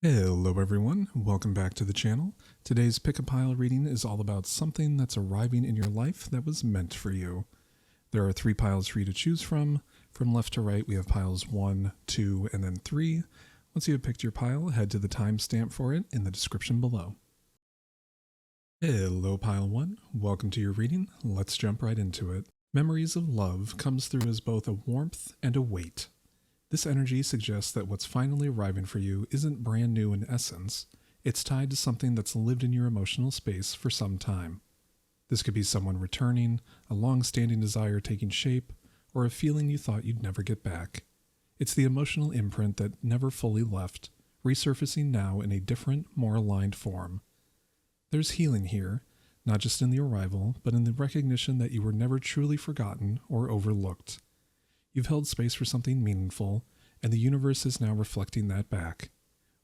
Hello everyone, welcome back to the channel. Today's pick a pile reading is all about something that's arriving in your life that was meant for you. There are 3 piles for you to choose from. From left to right we have piles 1, 2, and then 3. Once you have picked your pile, head to the timestamp for it in the description below. Hello pile 1, welcome to your reading. Let's jump right into it. Memories of love comes through as both a warmth and a weight. This energy suggests that what's finally arriving for you isn't brand new in essence. It's tied to something that's lived in your emotional space for some time. This could be someone returning, a long-standing desire taking shape, or a feeling you thought you'd never get back. It's the emotional imprint that never fully left, resurfacing now in a different, more aligned form. There's healing here, not just in the arrival, but in the recognition that you were never truly forgotten or overlooked. You've held space for something meaningful, and the universe is now reflecting that back.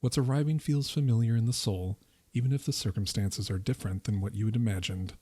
What's arriving feels familiar in the soul, even if the circumstances are different than what you had imagined.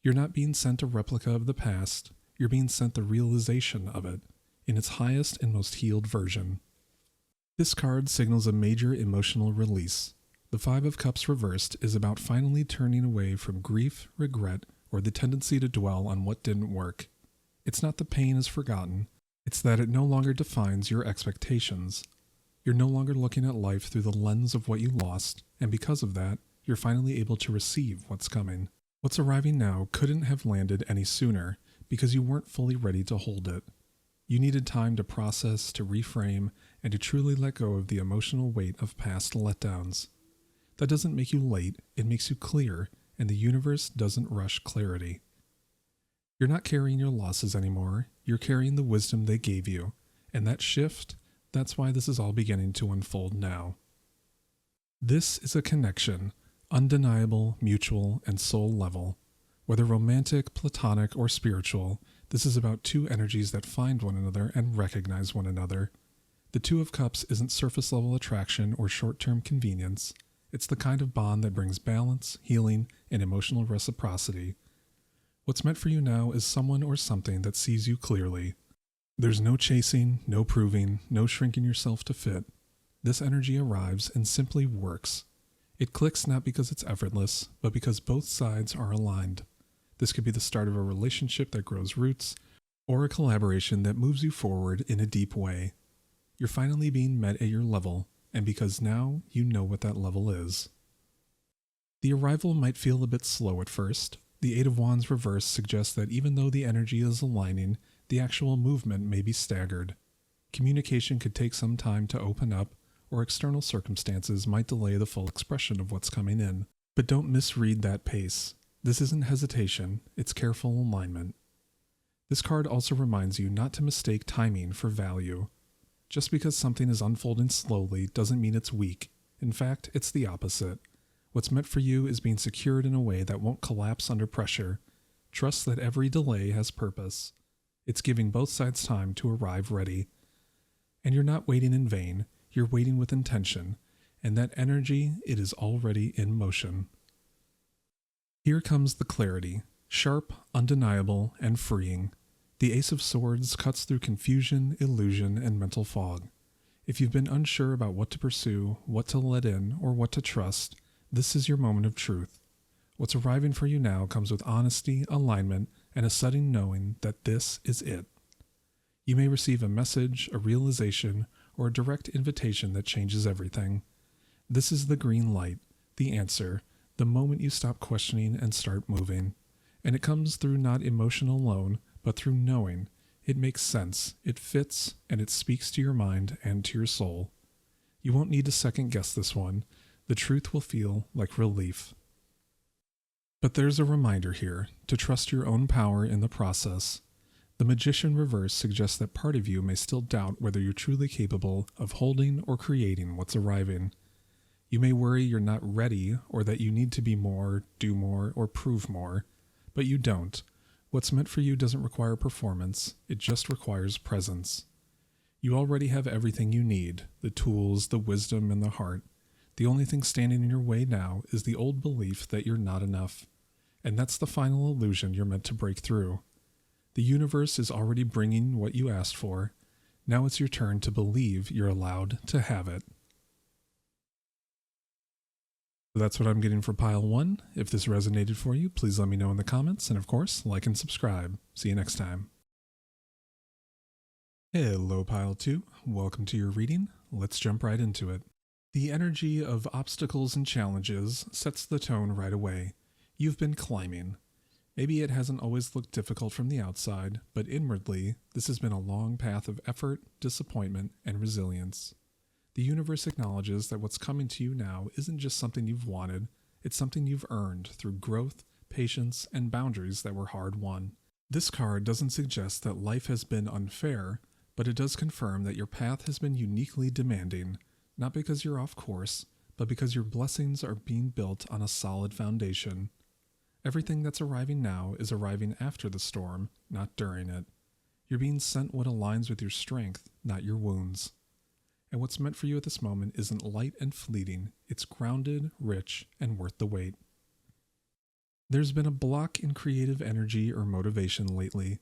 You're not being sent a replica of the past, you're being sent the realization of it, in its highest and most healed version. This card signals a major emotional release. The 5 of Cups reversed is about finally turning away from grief, regret, or the tendency to dwell on what didn't work. It's not the pain is forgotten, it's that it no longer defines your expectations. You're no longer looking at life through the lens of what you lost, and because of that, you're finally able to receive what's coming. What's arriving now couldn't have landed any sooner, because you weren't fully ready to hold it. You needed time to process, to reframe, and to truly let go of the emotional weight of past letdowns. That doesn't make you late, it makes you clear, and the universe doesn't rush clarity. You're not carrying your losses anymore, you're carrying the wisdom they gave you, and that shift, that's why this is all beginning to unfold now. This is a connection, undeniable, mutual, and soul level. Whether romantic, platonic, or spiritual, this is about 2 energies that find one another and recognize one another. The 2 of Cups isn't surface-level attraction or short-term convenience, it's the kind of bond that brings balance, healing, and emotional reciprocity. What's meant for you now is someone or something that sees you clearly. There's no chasing, no proving, no shrinking yourself to fit. This energy arrives and simply works. It clicks not because it's effortless, but because both sides are aligned. This could be the start of a relationship that grows roots, or a collaboration that moves you forward in a deep way. You're finally being met at your level, and because now you know what that level is. The arrival might feel a bit slow at first. The 8 of Wands reverse suggests that even though the energy is aligning, the actual movement may be staggered. Communication could take some time to open up, or external circumstances might delay the full expression of what's coming in. But don't misread that pace. This isn't hesitation, it's careful alignment. This card also reminds you not to mistake timing for value. Just because something is unfolding slowly doesn't mean it's weak. In fact, it's the opposite. What's meant for you is being secured in a way that won't collapse under pressure. Trust that every delay has purpose. It's giving both sides time to arrive ready. And you're not waiting in vain, you're waiting with intention, and that energy, it is already in motion. Here comes the clarity, sharp, undeniable, and freeing. The Ace of Swords cuts through confusion, illusion, and mental fog. If you've been unsure about what to pursue, what to let in, or what to trust, this is your moment of truth. What's arriving for you now comes with honesty, alignment, and a sudden knowing that this is it. You may receive a message, a realization, or a direct invitation that changes everything. This is the green light, the answer, the moment you stop questioning and start moving. And it comes through not emotion alone, but through knowing. It makes sense, it fits, and it speaks to your mind and to your soul. You won't need to second guess this one. The truth will feel like relief. But there's a reminder here, to trust your own power in the process. The Magician reverse suggests that part of you may still doubt whether you're truly capable of holding or creating what's arriving. You may worry you're not ready, or that you need to be more, do more, or prove more, but you don't. What's meant for you doesn't require performance, it just requires presence. You already have everything you need, the tools, the wisdom, and the heart. The only thing standing in your way now is the old belief that you're not enough. And that's the final illusion you're meant to break through. The universe is already bringing what you asked for. Now it's your turn to believe you're allowed to have it. That's what I'm getting for pile 1. If this resonated for you, please let me know in the comments, and of course, like and subscribe. See you next time. Hello, pile 2. Welcome to your reading. Let's jump right into it. The energy of obstacles and challenges sets the tone right away. You've been climbing. Maybe it hasn't always looked difficult from the outside, but inwardly, this has been a long path of effort, disappointment, and resilience. The universe acknowledges that what's coming to you now isn't just something you've wanted, it's something you've earned through growth, patience, and boundaries that were hard won. This card doesn't suggest that life has been unfair, but it does confirm that your path has been uniquely demanding, not because you're off course, but because your blessings are being built on a solid foundation. Everything that's arriving now is arriving after the storm, not during it. You're being sent what aligns with your strength, not your wounds. And what's meant for you at this moment isn't light and fleeting, it's grounded, rich, and worth the wait. There's been a block in creative energy or motivation lately.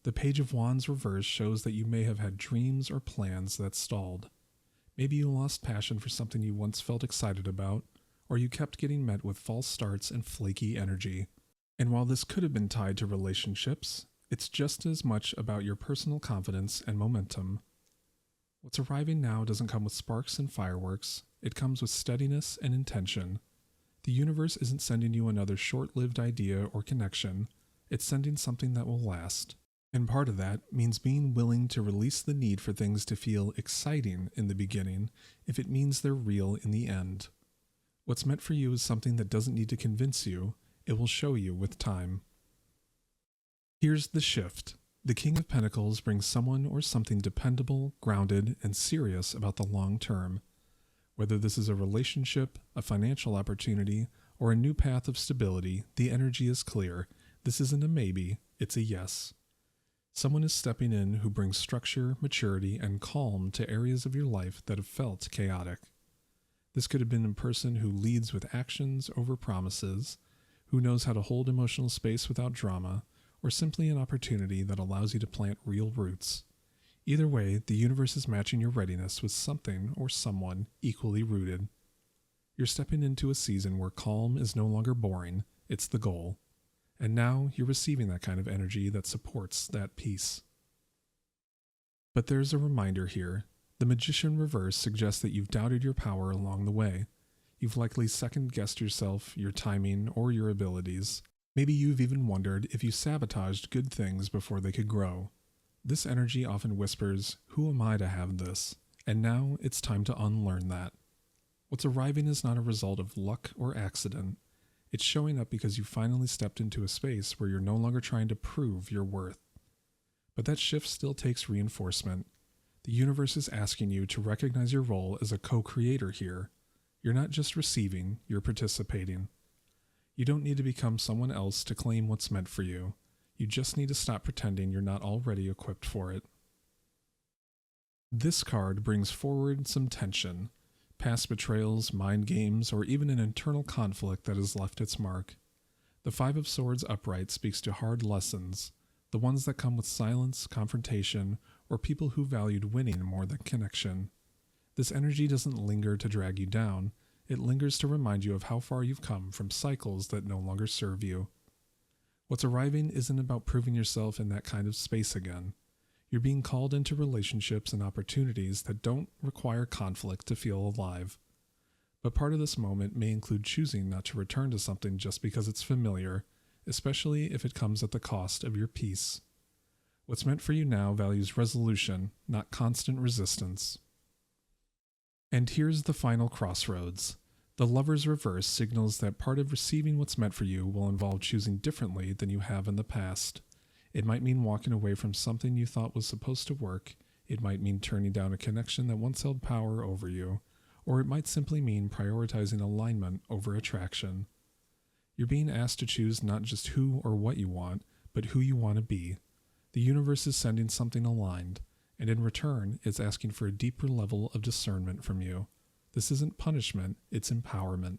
The Page of Wands reverse shows that you may have had dreams or plans that stalled. Maybe you lost passion for something you once felt excited about, or you kept getting met with false starts and flaky energy. And while this could have been tied to relationships, it's just as much about your personal confidence and momentum. What's arriving now doesn't come with sparks and fireworks, it comes with steadiness and intention. The universe isn't sending you another short-lived idea or connection, it's sending something that will last. And part of that means being willing to release the need for things to feel exciting in the beginning if it means they're real in the end. What's meant for you is something that doesn't need to convince you, it will show you with time. Here's the shift. The King of Pentacles brings someone or something dependable, grounded, and serious about the long term. Whether this is a relationship, a financial opportunity, or a new path of stability, the energy is clear. This isn't a maybe, it's a yes. Someone is stepping in who brings structure, maturity, and calm to areas of your life that have felt chaotic. This could have been a person who leads with actions over promises, who knows how to hold emotional space without drama, or simply an opportunity that allows you to plant real roots. Either way, the universe is matching your readiness with something or someone equally rooted. You're stepping into a season where calm is no longer boring, it's the goal. And now you're receiving that kind of energy that supports that peace. But there's a reminder here. The Magician reverse suggests that you've doubted your power along the way. You've likely second-guessed yourself, your timing, or your abilities. Maybe you've even wondered if you sabotaged good things before they could grow. This energy often whispers, "Who am I to have this?" And now it's time to unlearn that. What's arriving is not a result of luck or accident. It's showing up because you finally stepped into a space where you're no longer trying to prove your worth. But that shift still takes reinforcement. The universe is asking you to recognize your role as a co-creator here. You're not just receiving, you're participating. You don't need to become someone else to claim what's meant for you. You just need to stop pretending you're not already equipped for it. This card brings forward some tension, past betrayals, mind games, or even an internal conflict that has left its mark. The Five of Swords upright speaks to hard lessons, the ones that come with silence, confrontation, or people who valued winning more than connection. This energy doesn't linger to drag you down, it lingers to remind you of how far you've come from cycles that no longer serve you. What's arriving isn't about proving yourself in that kind of space again. You're being called into relationships and opportunities that don't require conflict to feel alive. But part of this moment may include choosing not to return to something just because it's familiar, especially if it comes at the cost of your peace. What's meant for you now values resolution, not constant resistance. And here's the final crossroads. The Lover's reverse signals that part of receiving what's meant for you will involve choosing differently than you have in the past. It might mean walking away from something you thought was supposed to work, it might mean turning down a connection that once held power over you, or it might simply mean prioritizing alignment over attraction. You're being asked to choose not just who or what you want, but who you want to be. The universe is sending something aligned, and in return, it's asking for a deeper level of discernment from you. This isn't punishment, it's empowerment.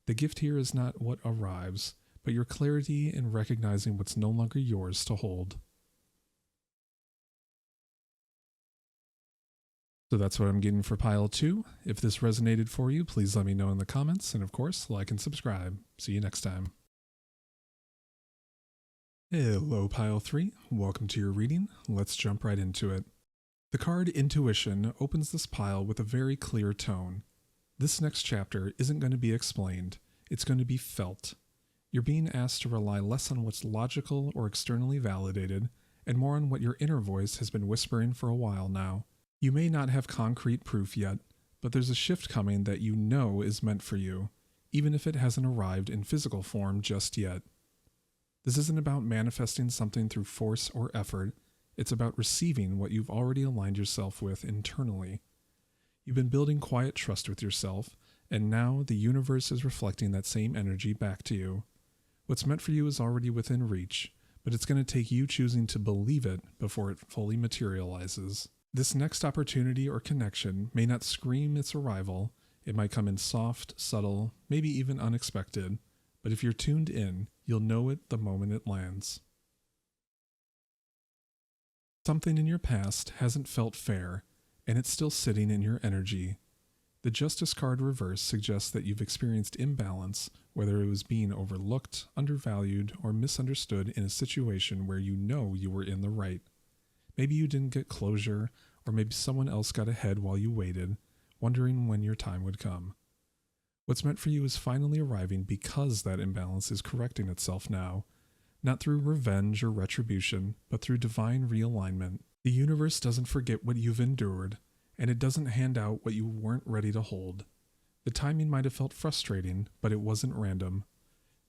The gift here is not what arrives, but your clarity in recognizing what's no longer yours to hold. So that's what I'm getting for pile 2. If this resonated for you, please let me know in the comments, and of course, like and subscribe. See you next time. Hello, pile 3. Welcome to your reading. Let's jump right into it. The card Intuition opens this pile with a very clear tone. This next chapter isn't going to be explained. It's going to be felt. You're being asked to rely less on what's logical or externally validated, and more on what your inner voice has been whispering for a while now. You may not have concrete proof yet, but there's a shift coming that you know is meant for you, even if it hasn't arrived in physical form just yet. This isn't about manifesting something through force or effort. It's about receiving what you've already aligned yourself with internally. You've been building quiet trust with yourself, and now the universe is reflecting that same energy back to you. What's meant for you is already within reach, but it's going to take you choosing to believe it before it fully materializes. This next opportunity or connection may not scream its arrival. It might come in soft, subtle, maybe even unexpected, but if you're tuned in, you'll know it the moment it lands. Something in your past hasn't felt fair, and it's still sitting in your energy. The Justice card reverse suggests that you've experienced imbalance, whether it was being overlooked, undervalued, or misunderstood in a situation where you know you were in the right. Maybe you didn't get closure, or maybe someone else got ahead while you waited, wondering when your time would come. What's meant for you is finally arriving because that imbalance is correcting itself now, not through revenge or retribution, but through divine realignment. The universe doesn't forget what you've endured, and it doesn't hand out what you weren't ready to hold. The timing might have felt frustrating, but it wasn't random.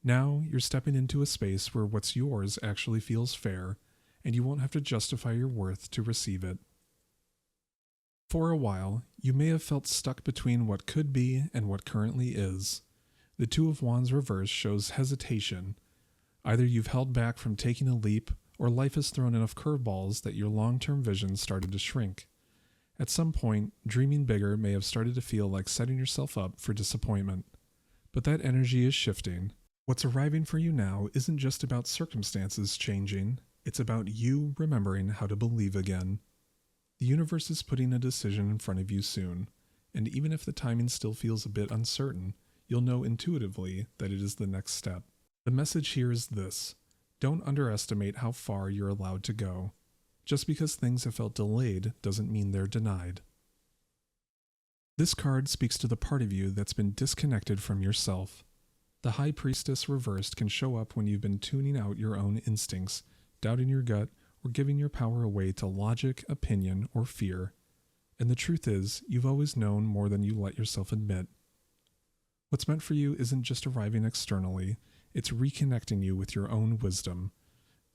Now you're stepping into a space where what's yours actually feels fair, and you won't have to justify your worth to receive it. For a while, you may have felt stuck between what could be and what currently is. The Two of Wands reverse shows hesitation. Either you've held back from taking a leap, or life has thrown enough curveballs that your long-term vision started to shrink. At some point, dreaming bigger may have started to feel like setting yourself up for disappointment. But that energy is shifting. What's arriving for you now isn't just about circumstances changing. It's about you remembering how to believe again. The universe is putting a decision in front of you soon, and even if the timing still feels a bit uncertain, you'll know intuitively that it is the next step. The message here is this: don't underestimate how far you're allowed to go. Just because things have felt delayed doesn't mean they're denied. This card speaks to the part of you that's been disconnected from yourself. The High Priestess reversed can show up when you've been tuning out your own instincts, doubting your gut, or giving your power away to logic, opinion, or fear. And the truth is, you've always known more than you let yourself admit. What's meant for you isn't just arriving externally, it's reconnecting you with your own wisdom.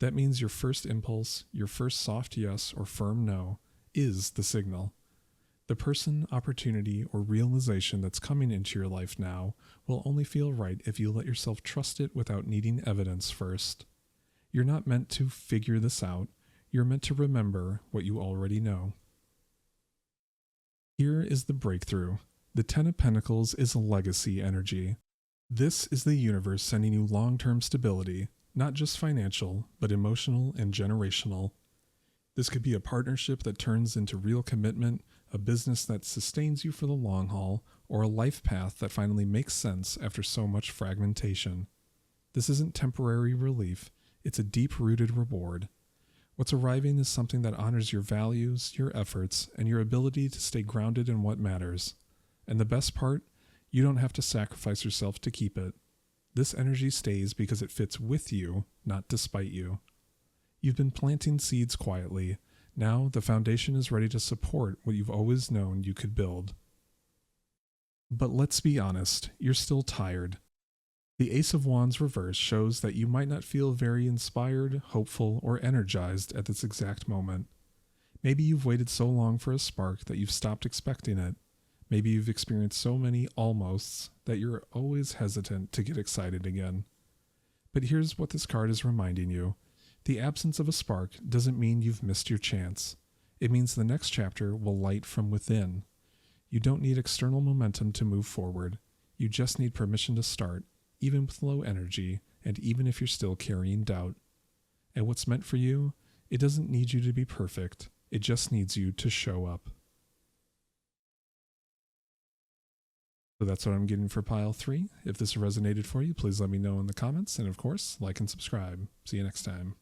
That means your first impulse, your first soft yes or firm no, is the signal. The person, opportunity, or realization that's coming into your life now will only feel right if you let yourself trust it without needing evidence first. You're not meant to figure this out. You're meant to remember what you already know. Here is the breakthrough. The Ten of Pentacles is a legacy energy. This is the universe sending you long-term stability, not just financial, but emotional and generational. This could be a partnership that turns into real commitment, a business that sustains you for the long haul, or a life path that finally makes sense after so much fragmentation. This isn't temporary relief, it's a deep-rooted reward. What's arriving is something that honors your values, your efforts, and your ability to stay grounded in what matters. And the best part, you don't have to sacrifice yourself to keep it. This energy stays because it fits with you, not despite you. You've been planting seeds quietly. Now the foundation is ready to support what you've always known you could build. But let's be honest, you're still tired. The Ace of Wands reverse shows that you might not feel very inspired, hopeful, or energized at this exact moment. Maybe you've waited so long for a spark that you've stopped expecting it. Maybe you've experienced so many almosts that you're always hesitant to get excited again. But here's what this card is reminding you. The absence of a spark doesn't mean you've missed your chance. It means the next chapter will light from within. You don't need external momentum to move forward. You just need permission to start, even with low energy, and even if you're still carrying doubt. And what's meant for you, it doesn't need you to be perfect. It just needs you to show up. So that's what I'm getting for pile 3. If this resonated for you, please let me know in the comments. And of course, like and subscribe. See you next time.